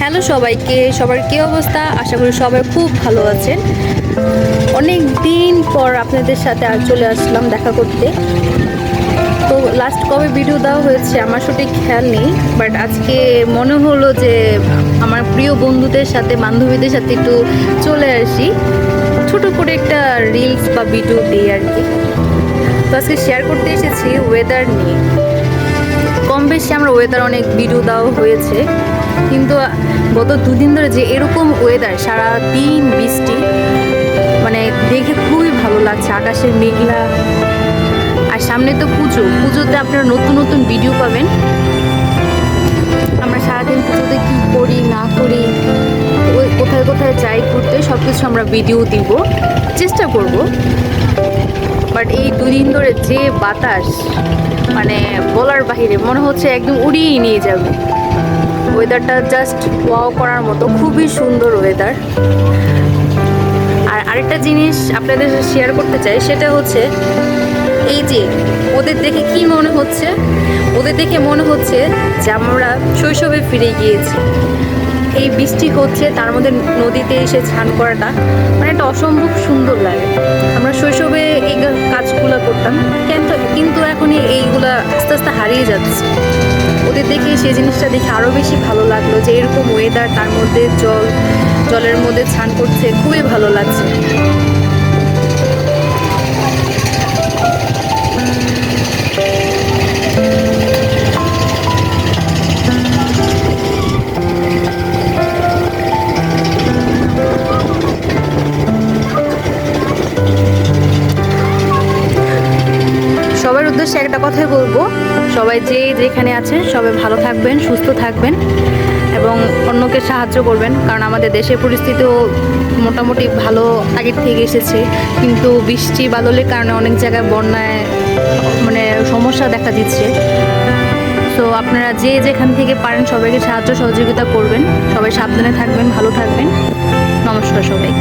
Hello সবাইকে, সবার কী অবস্থা? আশা করি সবাই খুব ভালো আছেন। অনেক দিন পর আপনাদের সাথে আর চলে আসলাম দেখা করতে। তো লাস্ট কবে ভিডিও দেওয়া হয়েছে আমার সঠিক খেয়াল নেই, বাট আজকে মনে হলো যে আমার প্রিয় বন্ধুদের সাথে, বান্ধবীদের সাথে একটু চলে আসি, ছোট করে একটা রিলস বা ভিডিও দিই আর কি। তো আজকে শেয়ার করতে এসেছি ওয়েদার নিয়ে। কম বেশি আমরা ওয়েদার অনেক ভিডিও দেওয়া হয়েছে, কিন্তু গত দুদিন ধরে যে এরকম ওয়েদার, সারা দিন বৃষ্টি, মানে দেখে খুবই ভালো লাগছে। আকাশের মেঘলা, আর সামনে তো পুজোতে আপনারা নতুন নতুন ভিডিও পাবেন। আমরা সারাদিন পুজোতে কী করি না করি, ওই কোথায় কোথায় যাই ঘুরতে, সব কিছু আমরা ভিডিও দিব, চেষ্টা করব। বাট এই দুদিন ধরে যে বাতাস, মানে বলার বাহিরে, মনে হচ্ছে একদম উড়িয়ে নিয়ে যাবে। ওয়েদারটা জাস্ট ওয়াও করার মতো, খুবই সুন্দর ওয়েদার। আর আরেকটা জিনিস আপনাদের শেয়ার করতে চাই, সেটা হচ্ছে এই যে ওদের দেখে কি মনে হচ্ছে, ওদের দেখে মনে হচ্ছে যে আমরা শৈশবে ফিরে গিয়েছি। এই বৃষ্টি হচ্ছে, তার মধ্যে নদীতে এসে স্নান করাটা মানে একটা অসম্ভব সুন্দর লাগে। আমরা শৈশবে এই কাজগুলো করতাম, কিন্তু এখন এইগুলা আস্তে আস্তে হারিয়ে যাচ্ছে। ওদের দেখে সেই জিনিসটা দেখে আরও বেশি ভালো লাগলো যে এরকম ওয়েদার, তার মধ্যে জলের মধ্যে স্নান করছে, খুবই ভালো লাগছে। সবার উদ্দেশ্যে একটা কথাই বলবো, সবাই যেখানে আছেন সবাই ভালো থাকবেন, সুস্থ থাকবেন এবং অন্যকে সাহায্য করবেন। কারণ আমাদের দেশের পরিস্থিতিও মোটামুটি ভালো আগের থেকে এসেছে, কিন্তু বৃষ্টি বাদলের কারণে অনেক জায়গায় বন্যায় মানে সমস্যা দেখা দিচ্ছে। তো আপনারা যেখান থেকে পারেন সবাইকে সাহায্য সহযোগিতা করবেন। সবাই সাবধানে থাকবেন, ভালো থাকবেন। নমস্কার সবাই।